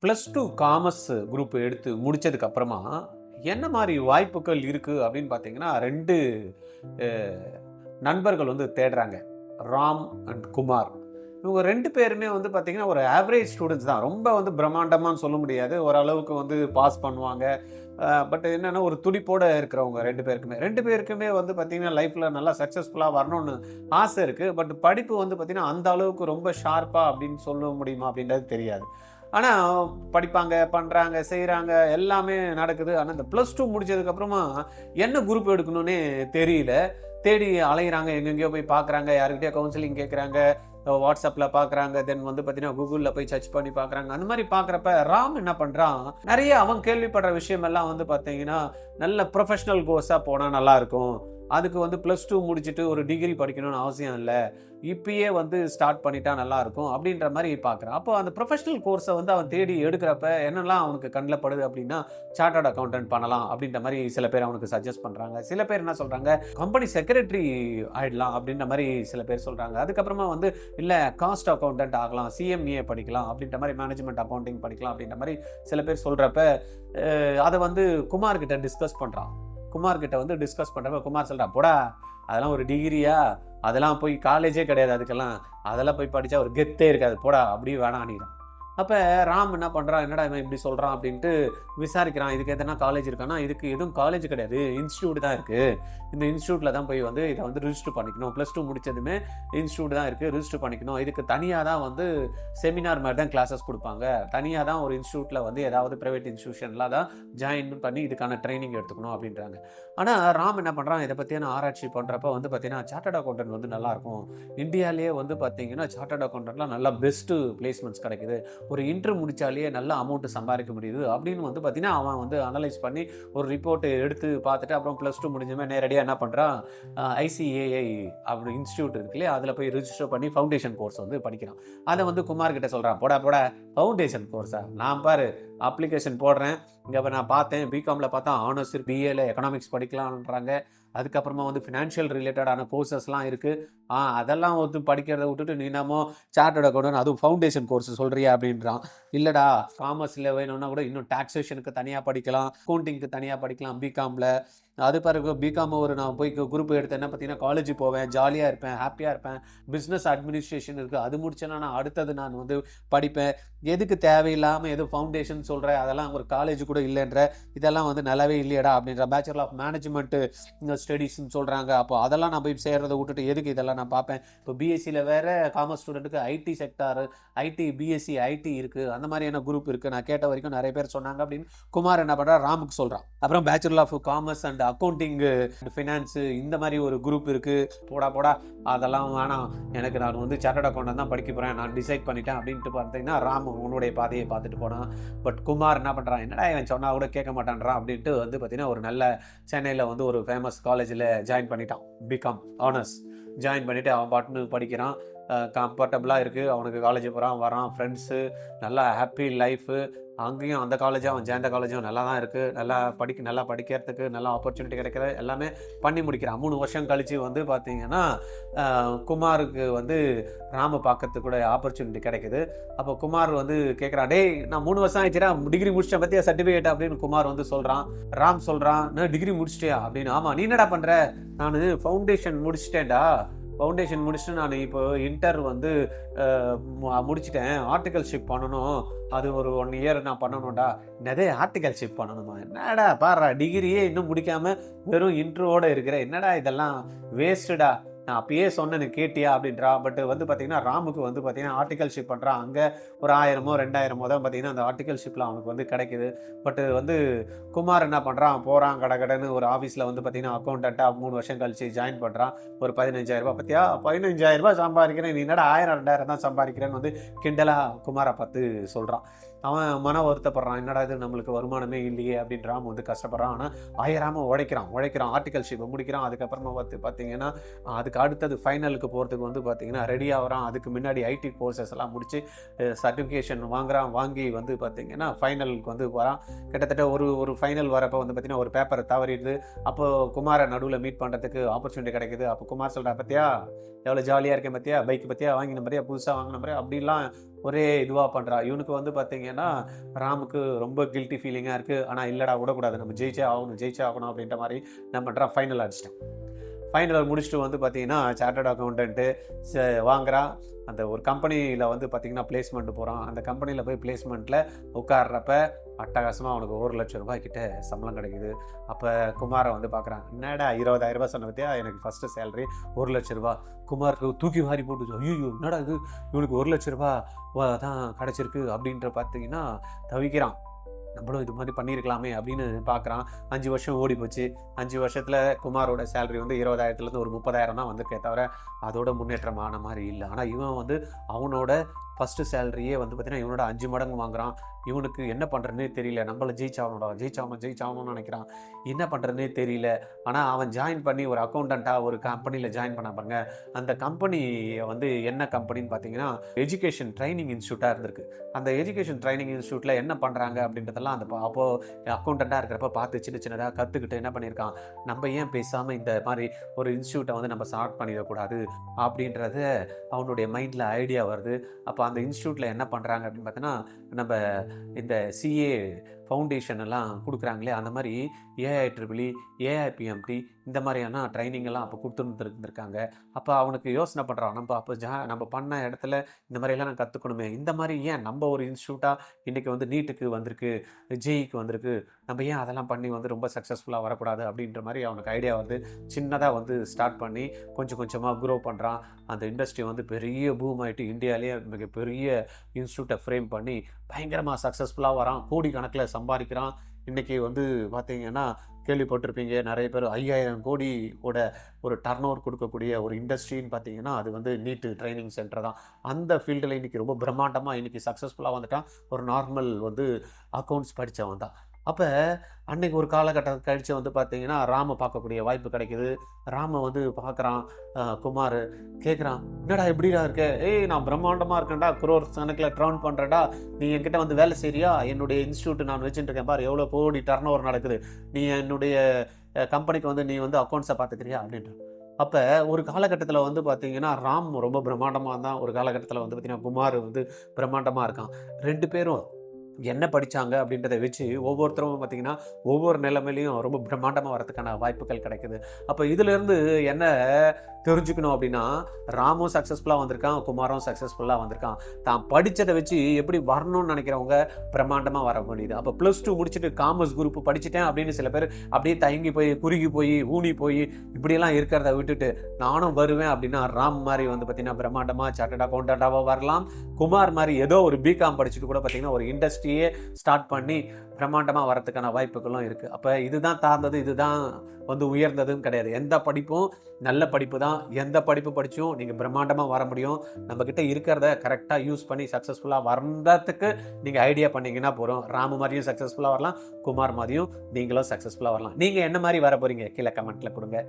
+2 commerce group எடுத்து முடிச்சதுக்கு அப்புறமா, என்ன மாரி வாய்ப்புகள் இருக்கு அப்படின்னு பார்த்தீங்கன்னா, 2 அ நண்பர்கள் வந்து தேடுறாங்க. ராம் அண்ட் குமார். இவங்க 2 பேருமே வந்து பார்த்தீங்கன்னா, ஒரு ஆவரேஜ் ஸ்டூடண்ட்ஸ் தான். ரொம்ப வந்து பிரம்மாண்டமான்னு சொல்ல முடியாது. ஓரளவுக்கு வந்து பாஸ் பண்ணுவாங்க. பட் என்னன்னா, ஒரு துடிப்போட இருக்கிறவங்க 2 பேருக்குமே. 2 பேருக்குமே வந்து பார்த்தீங்கன்னா, லைஃப்ல நல்லா சக்சஸ்ஃபுல்லா வரணும்னு ஆசை இருக்கு. பட் படிப்பு வந்து பார்த்தீங்கன்னா, அந்த அளவுக்கு ரொம்ப ஷார்ப்பா அப்படின்னு சொல்ல முடியுமா அப்படின்றது தெரியாது. ஆனா, படிப்பாங்க, பண்றாங்க, செய்றாங்க, எல்லாமே நடக்குது. ஆனா, இந்த +2 முடிச்சதுக்கு அப்புறமா என்ன குரூப் எடுக்கணும்னே தெரியல. தேடி அலையுறாங்க. எங்கெங்கேயோ போய் பார்க்குறாங்க. யார்கிட்டயோ கவுன்சிலிங் கேட்குறாங்க. WhatsAppல பார்க்குறாங்க. தென் வந்து பார்த்தீங்கன்னா, Googleல போய் சர்ச் பண்ணி பார்க்குறாங்க. அந்த மாரி பார்க்குறப்ப, ராம் என்ன பண்றான், நெறைய அவன் கேள்விப்படுற விஷயமெல்லாம் வந்து பார்த்தீங்கன்னா, நல்ல ப்ரொஃபஷனல் கோர்ஸா போனா நல்லாருக்கும். அதுக்கு வந்து +2 முடிச்சுட்டு ஒரு டிகிரி படிக்கணும்னு அவசியம் இல்ல. இப்பயே வந்து ஸ்டார்ட் பண்ணிட்டா நல்லாருக்கும். அப்படின்ற மாரி பார்க்குறான். அப்போ அந்த ப்ரொஃபஷனல் கோர்ஸ வந்து அவன் தேடி எடுக்கிறப்ப, என்னலாம் அவனுக்கு கண்ல படுது அப்படின்னா, சார்ட்டர்ட் அக்கவுண்டன்ட் பண்ணலாம் அப்படின்ற மாரி சில பேர் அவனுக்கு சஜெஸ்ட் பண்றாங்க. சில பேர் என்ன சொல்றாங்க, கம்பெனி செக்ரட்டரி ஆயிடலாம் அப்படின்ற மாரி சில பேர் சொல்றாங்க. அதுக்கப்புறமா வந்து இல்ல காஸ்ட் அக்கவுண்டன்ட் ஆகலாம், சிஎம்ஏ படிக்கலாம் அப்படின்ற மாரி மேனேஜ்மென்ட் அக்கவுண்டிங் படிக்கலாம் அப்படின்ற மாரி சில பேர் சொல்றப்ப, அத வந்து குமார் கிட்ட டிஸ்கஸ் பண்றான். குமார் கிட்ட வந்து டிஸ்கஸ் பண்றப்ப குமார் சொல்றான், "போடா! அதெல்லாம் ஒரு டிகிரியா? அதெல்லாம் போய் காலேஜே கிடையாது அதுக்கெல்லாம். அதெல்லாம் போய் படிச்சா ஒரு கெத்தே இருக்காது. போடா! அப்படியே வேணான்னிறான்." அப்ப ராம் என்ன பண்றான், "என்னடா இவன் இப்படி சொல்றான்?" அப்படின்ட்டு விசாரிக்கிறான். இதுக்கு எதனா காலேஜ் இருக்கான்னா, இதுக்கு எதுவும் காலேஜ் கிடையாது. இன்ஸ்டிடியூட் தான் இருக்கு. இந்த இன்ஸ்டிடியூட்ல தான் போய் வந்து இத வந்து ரிஜிஸ்டர் பண்ணிக்கணும். +2 முடிச்சதுமே இன்ஸ்டிடியூட் தான் இருக்கு. ரிஜிஸ்டர் பண்ணிக்கணும். இதுக்கு தனியா தான் வந்து செமினார் மாரி தான் கிளாஸஸ் குடுப்பாங்க. தனியா தான் ஒரு இன்ஸ்டிடியூட்ல வந்து ஏதாவது பிரைவேட் இன்ஸ்டிடியூஷன்ல தான் ஜாயின் பண்ணி இதுக்கான ட்ரெய்னிங் எடுத்துக்கணும் அப்படின்றாங்க. ஆனா ராம் என்ன பண்றான், இத பத்தியான ஆராய்ச்சி பண்றப்ப வந்து பார்த்தீங்கன்னா, சார்ட்டர்ட் அக்கவுண்டன்ட் வந்து நல்லாருக்கும். இந்தியாலயே வந்து பார்த்தீங்கன்னா, சார்ட்டர்ட் அக்கவுண்டன்ட்லாம் நல்லா பெஸ்ட் பிளேஸ்மெண்ட்ஸ் கிடைக்குது. ஒரு இன்டர் முடிச்சாலேயே நல்ல அமௌண்ட் சம்பாதிக்க முடியுது அப்படின்னு வந்து பார்த்தீங்கன்னா, அவன் வந்து அனலைஸ் பண்ணி ஒரு ரிப்போர்ட் எடுத்து பார்த்துட்டு, அப்புறம் +2 முடிஞ்சதுமே நேரடியா என்ன பண்றான், ஐசிஏஐ அப்படி இன்ஸ்டிடியூட் இருக்கு இல்லையா? அதில போய் ரிஜிஸ்டர் பண்ணி ஃபவுண்டேஷன் கோர்ஸ் வந்து படிக்கிறான். அத வந்து குமார் கிட்ட சொல்றான். "போடா, போடா ஃபவுண்டேஷன் கோர்ஸா? நான் பாரு அப்ளிகேஷன் போடுறேன். இங்க நான் பார்த்தேன். பிகாம்ல பார்த்தா ஹானர்ஸ் பிஏல எக்கனாமிக்ஸ் படிக்கலான்றாங்க. அதுக்கப்புறமா வந்து ஃபினான்ஷியல் ரிலேட்டடான கோர்சஸ்லாம் இருக்கு. அதெல்லாம் வந்து படிக்கிறத விட்டுட்டு நீ என்னமோ சார்ட்டர்ட் அக்கவுண்டன்ட் அதுவும் ஃபவுண்டேஷன் கோர்ஸ் சொல்றியா?" அப்படின்றான். "இல்லடா காமர்ஸ்ல வேணும்னா கூட இன்னும் டாக்ஸேஷனுக்கு தனியா படிக்கலாம். அக்கவுண்டிங்க்கு தனியா படிக்கலாம் பிகாம்ல. அது பிறகு பிகாம் நான் போய் குரூப் எடுத்தேன்னா பார்த்தீங்கன்னா, காலேஜ் போவேன், ஜாலியா இருப்பேன், ஹேப்பியா இருப்பேன். பிசினஸ் அட்மினிஸ்ட்ரேஷன் இருக்கு. அது முடிச்சேன்னா நான் அடுத்தது நான் வந்து படிப்பேன். எதுக்கு தேவையில்லாம ஏதோ ஃபவுண்டேஷன் சொல்ற, அதெல்லாம் ஒரு காலேஜ் கூட இல்லன்ற. இதெல்லாம் வந்து நல்லாவே இல்லையேடா" அப்படின்ற. பேச்சுலர் ஆஃப் மேனேஜ்மென்ட் ஸ்டடீஸ்ன்னு சொல்றாங்க. அப்போ அதெல்லாம் நான் போய் சேர்றத விட்டுட்டு எதுக்கு இதெல்லாம் நான் பார்ப்பேன். இப்போ பிஎஸ்சில வேற காமர்ஸ் ஸ்டூடெண்ட்டுக்கு IT sector, IT BSc IT இருக்கு. அந்த மாதிரியான குரூப் இருக்கு. நான் கேட்ட வரைக்கும் நெறைய பேர் சொன்னாங்க அப்படின்னு குமார் என்ன பண்றான், ராமுக்கு சொல்றான். அப்புறம் bachelor of commerce and accounting finance இந்த மாதிரி ஒரு குரூப் இருக்கு. போடா போடா அதெல்லாம் வேணாம். நான் வந்து சார்ட்டர்ட் அக்கவுண்டன்ட் தான் படிக்க போறேன். நான் டிசைட் பண்ணிட்டேன் அப்படின்ட்டு பார்த்தீங்கன்னா, ராம் உன்னுடைய பாதையை பார்த்துட்டு போனான். பட் குமார் என்ன பண்றான், என்னடா இவன் சொன்னா கூட கேட்க மாட்டான்றான் அப்படின்ட்டு வந்து பார்த்தீங்கன்னா, ஒரு நல்ல சென்னையில வந்து ஒரு ஃபேமஸ் காலேஜ்ல ஜாயின் பண்ணிட்டான். பிகாம் ஹானர்ஸ் ஜாயின் பண்ணிட்டு அவன் பாட்டுன்னு படிக்கிறான். கம்ஃபர்டபுளா இருக்கு. அவனுக்கு காலேஜ் போறான், வரான், ஃப்ரெண்ட்ஸு, நல்லா ஹேப்பி லைஃபு. அங்கேயும் அந்த காலேஜும் அவன் சேர்ந்த காலேஜும் நல்லா தான் இருக்கு. நல்லா படிக்கிறதுக்கு நல்ல ஆப்பர்ச்சுனிட்டி கிடைக்குது. எல்லாமே பண்ணி முடிக்கிறான். 3 வருஷம் கழிச்சு வந்து பார்த்தீங்கன்னா, குமாருக்கு வந்து ராம பார்க்கறதுக்கு கூட ஆப்பர்ச்சுனிட்டி கிடைக்குது. அப்போ குமார் வந்து கேட்குறான், "டேய் நான் 3 வருஷம் ஆயிடுச்சுடா, டிகிரி முடிச்சிட்டேன் பாத்தியா சர்டிஃபிகேட்" அப்படின்னு குமார் வந்து சொல்றான். ராம் சொல்றான், "என்ன டிகிரி முடிச்சிட்டியா?" அப்படின்னு. "ஆமா, நீ என்னடா பண்ற?" "நானு ஃபவுண்டேஷன் முடிச்சிட்டேன்டா. ஃபவுண்டேஷன் முடிச்சுட்டு நான் இப்போ இன்டர் வந்து முடிச்சுட்டேன். ஆர்டிகல்ஷிப் பண்ணணும். அது ஒரு 1 இயர் நான் பண்ணணும்டா." "என்னது ஆர்டிகல்ஷிப் பண்ணணுமா? என்னடா பார்றா டிகிரியே இன்னும் முடிக்காம வெறும் இன்ட்ரோவோட இருக்கிற. என்னடா இதெல்லாம் வேஸ்ட்டுடா. நான் அப்பயே சொன்னேன் நீ கேட்டியா?" அப்படின்றான். பட் வந்து பார்த்தீங்கன்னா, ராமுக்கு வந்து பார்த்தீங்கன்னா ஆர்டிகல்ஷிப் பண்றான். அங்க ஒரு 1000மோ 2000மோ தான் பார்த்தீங்கன்னா அந்த ஆர்டிகல்ஷிப்ல அவனுக்கு வந்து கிடைக்குது. பட் வந்து குமார் என்ன பண்றான், போறான் கடகடன்னு ஒரு ஆஃபீஸ்ல வந்து பார்த்தீங்கன்னா அக்கவுண்டன்ட்டா 3 வருஷம் கழிச்சு ஜாயின் பண்றான். ஒரு ரூ. 15,000 "பாத்தியா ரூ. 15,000 சம்பாதிக்கிறேன். நீ என்னடா 1000, 2000 தான் சம்பாதிக்கிறேன்னு" வந்து கிண்டலா குமார பார்த்து சொல்றான். அவன் மன வருத்தப்படுறான். "என்னடா இது நம்மளுக்கு வருமானமே இல்லையே" அப்படின்னு ராம் வந்து கஷ்டப்படுறான். ஆனா அயராம உழைக்கிறான். ஆர்டிகல்ஷிப்ப முடிக்கிறான். அதுக்கப்புறமா பார்த்தீங்கன்னா, அதுக்கு அதுக்கு அடுத்தது ஃபைனலுக்கு போகிறதுக்கு வந்து பார்த்திங்கன்னா ரெடி ஆகிறான். அதுக்கு முன்னாடி ஐடி கோர்சஸ் எல்லாம் முடித்து சர்டிஃபிகேஷன் வாங்கி வந்து பார்த்திங்கன்னா ஃபைனலுக்கு வந்து வரான். கிட்டத்தட்ட ஒரு ஃபைனல் வரப்போ வந்து பார்த்திங்கன்னா ஒரு பேப்பரை தவறிடுது. அப்போது குமாரை நடுவில் மீட் பண்ணுறதுக்கு ஆப்பர்ச்சுனிட்டி கிடைக்குது. அப்போ குமார் சொல்கிறா, பார்த்தியா எவ்வளோ ஜாலியாக இருக்கேன், பார்த்தியா பைக்கு பற்றியா வாங்கின மாதிரியா, புதுசாக வாங்கின மாதிரியா, அப்படிலாம் ஒரே இதுவாக பண்ணுறா. இவனுக்கு வந்து பார்த்திங்கன்னா ராமுக்கு ரொம்ப கில்ட்டி ஃபீலிங்காக இருக்குது. ஆனால் இல்லைடா விடக்கூடாது, நம்ம ஜெயிச்சே ஆகணும் அப்படின்ற மாதிரி என்ன பண்ணுறான், ஃபைனல் அடிச்சிட்டான். ஃபைனல் முடிச்சுட்டு வந்து பார்த்திங்கன்னா சார்ட்டர்ட் அக்கௌண்டன்ட்டு வாங்குறான். அந்த ஒரு கம்பெனியில் வந்து பார்த்திங்கன்னா பிளேஸ்மெண்ட்டு போகிறான். அந்த கம்பெனியில் போய் பிளேஸ்மெண்ட்டில் உட்கார்றப்ப அட்டகாசமாக அவனுக்கு 1,00,000 ரூபாய் கிட்ட சம்பளம் கிடைக்குது. அப்போ குமாரை வந்து பார்க்குறான், என்னடா 20,000 ரூபாய் சொன்ன பற்றியா, எனக்கு ஃபஸ்ட்டு சேலரி 1,00,000 ரூபா. குமாருக்கு தூக்கி வாரி போட்டு, ஐயோ என்னடா இது, இவனுக்கு 1,00,000 ரூபா தான் கிடச்சிருக்கு அப்படின்ற பார்த்திங்கன்னா தவிக்கிறான். நம்மளும் இது மாதிரி பண்ணியிருக்கலாமே அப்படின்னு பார்க்குறான். 5 வருஷம் ஓடி போச்சு. 5 வருஷத்தில் குமாரோட சேலரி வந்து 20,000லேருந்து ஒரு 30,000 தான் வந்திருக்கே தவிர அதோட முன்னேற்றம் ஆன மாதிரி இல்லை. ஆனால் இவன் வந்து அவனோட ஃபஸ்ட்டு சேலரியே வந்து பார்த்திங்கன்னா இவனோட 5 மடங்கு வாங்குறான். இவனுக்கு என்ன பண்ணுறதுனே தெரியல. நம்மள ஜெயிச்சாகணும்னு நினைக்கிறான். என்ன பண்ணுறதுனே தெரியல. ஆனால் அவன் ஜாயின் பண்ணி ஒரு அக்கௌண்டண்ட்டாக ஒரு கம்பெனியில் ஜாயின் பண்ண பாருங்க. அந்த கம்பெனியை வந்து என்ன கம்பெனின்னு பார்த்தீங்கன்னா எஜுகேஷன் ட்ரைனிங் இன்ஸ்டியூட்டாக இருந்திருக்கு. அந்த எஜுகேஷன் ட்ரைனிங் இன்ஸ்டியூட்டில் என்ன பண்ணுறாங்க அப்படின்றதெல்லாம் அப்போது அக்கௌண்டண்ட்டாக இருக்கிறப்ப பார்த்து சின்னதாக கற்றுக்கிட்டு என்ன பண்ணியிருக்கான், நம்ம ஏன் பேசாமல் இந்த மாதிரி ஒரு இன்ஸ்டியூட்டை வந்து நம்ம ஸ்டார்ட் பண்ணிடக்கூடாது அப்படின்றத அவனுடைய மைண்டில் ஐடியா வருது. அப்போ அந்த இன்ஸ்டியூட்டில் என்ன பண்ணுறாங்க அப்படின்னு பார்த்தீங்கன்னா, நம்ம இந்த சிஏ ஃபவுண்டேஷன் எல்லாம் கொடுக்குறாங்களே, அந்த மாதிரி ஏஐஇஇ, ஏஐபிஎம்டி இந்த மாதிரியான ட்ரைனிங் எல்லாம் அப்போ கொடுத்துருந்துருக்காங்க. அப்போ அவனுக்கு யோசனை பண்ணுறான், நம்ம பண்ண இடத்துல இந்த மாதிரியெல்லாம் நான் கற்றுக்கணுமே, இந்த மாதிரி ஏன் நம்ம ஒரு இன்ஸ்டியூட்டாக இன்றைக்கி வந்து நீட்டுக்கு வந்திருக்கு, ஜேஇக்கு வந்திருக்கு, நம்ம ஏன் அதெல்லாம் பண்ணி வந்து ரொம்ப சக்ஸஸ்ஃபுல்லாக வரக்கூடாது அப்படின்ற மாதிரி அவனுக்கு ஐடியா வந்து சின்னதாக வந்து ஸ்டார்ட் பண்ணி கொஞ்சம் கொஞ்சமாக க்ரோ பண்ணுறான். அந்த இண்டஸ்ட்ரி வந்து பெரிய பூம் ஆகிட்டு இந்தியாவிலேயே மிகப்பெரிய இன்ஸ்டியூட்டை ஃப்ரேம் பண்ணி பயங்கரமாக சக்ஸஸ்ஃபுல்லாக வரான். கோடி கணக்கில் சம்பாதிக்கிறான். இன்றைக்கி வந்து பார்த்திங்கன்னா கேள்விப்பட்டிருப்பீங்க நிறைய பேர், 5,000 கோடியோட ஒரு டர்ன் ஓவர் கொடுக்கக்கூடிய ஒரு இண்டஸ்ட்ரின்னு பார்த்தீங்கன்னா அது வந்து நீட்டு ட்ரைனிங் சென்டர் தான். அந்த ஃபீல்டில் இன்றைக்கி ரொம்ப பிரம்மாண்டமாக இன்றைக்கி சக்ஸஸ்ஃபுல்லாக வந்துட்டான். ஒரு நார்மல் வந்து அக்கௌண்ட்ஸ் படித்தவன் தான். அப்போ அன்றைக்கி ஒரு காலகட்டம் கழித்து வந்து பார்த்திங்கன்னா ராமை பார்க்கக்கூடிய வாய்ப்பு கிடைக்கிது. ராமை வந்து பார்க்குறான். குமார் கேட்குறான், என்னடா எப்படிடா இருக்க, நான் பிரம்மாண்டமாக இருக்கேன்டா, குரோர் கணக்கில் ட்ரவுன் பண்ணுறேன்டா, நீ என்கிட்ட வந்து வேலை செய்றியா, என்னுடைய இன்ஸ்டியூட் நான் வச்சுட்டுருக்கேன் பாரு, எவ்வளோ கோடி டர்ன் ஓவர் நடக்குது, நீ என்னுடைய கம்பெனிக்கு வந்து நீ வந்து அக்கௌண்ட்ஸை பார்த்துக்கிறியா அப்படின்ற. அப்போ ஒரு காலகட்டத்தில் வந்து பார்த்திங்கன்னா ராம் ரொம்ப பிரம்மாண்டமாக இருந்தான். ஒரு காலகட்டத்தில் வந்து பார்த்திங்கன்னா குமார் வந்து பிரம்மாண்டமாக இருக்கான். 2 பேரும் என்ன படித்தாங்க அப்படின்றத வச்சு ஒவ்வொருத்தரும் பார்த்திங்கன்னா ஒவ்வொரு நிலைமையிலையும் ரொம்ப பிரம்மாண்டமாக வரதுக்கான வாய்ப்புகள் கிடைக்குது. அப்போ இதிலேருந்து என்ன தெரிஞ்சுக்கணும் அப்படின்னா, ராமும் சக்ஸஸ்ஃபுல்லாக வந்திருக்கான், குமாரும் சக்ஸஸ்ஃபுல்லாக வந்திருக்கான். தான் படித்ததை வச்சு எப்படி வரணும்னு நினைக்கிறவங்க பிரம்மாண்டமாக வர முடியுது. அப்போ +2 முடிச்சுட்டு காமர்ஸ் குரூப் படிச்சுட்டேன் அப்படின்னு சில பேர் அப்படியே தயங்கி போய் குறுகி போய் ஊனி போய் இப்படியெல்லாம் இருக்கிறத விட்டுட்டு நானும் வருவேன் அப்படின்னா ராம் மாதிரி வந்து பார்த்திங்கன்னா பிரம்மாண்டமாக சார்ட்டர்ட் அக்கௌண்டண்ட்டாக வரலாம். குமார் மாதிரி ஏதோ ஒரு பிகாம் படிச்சுட்டு கூட பார்த்திங்கன்னா ஒரு இண்டஸ்ட்ரியே ஸ்டார்ட் பண்ணி பிரம்மாண்டமாக வரதுக்கான வாய்ப்புகளும் இருக்குது. அப்போ இதுதான் தாழ்ந்தது, இதுதான் வந்து உயர்ந்ததும் கிடையாது. எந்த படிப்பும் நல்ல படிப்பு தான். எந்த படிப்பு படித்தும் நீங்கள் பிரம்மாண்டமாக வர முடியும். நம்மக்கிட்ட இருக்கிறத கரெக்டாக யூஸ் பண்ணி சக்ஸஸ்ஃபுல்லாக வர்றதுக்கு நீங்கள் ஐடியா பண்ணிங்கன்னா போகிறோம். ராமு மாதிரியும் சக்ஸஸ்ஃபுல்லாக வரலாம், குமார் மாதிரியும் நீங்களும் சக்ஸஸ்ஃபுல்லாக வரலாம். நீங்கள் என்ன மாதிரி வர போகிறீங்க கீழே கமெண்ட்டில் கொடுங்க.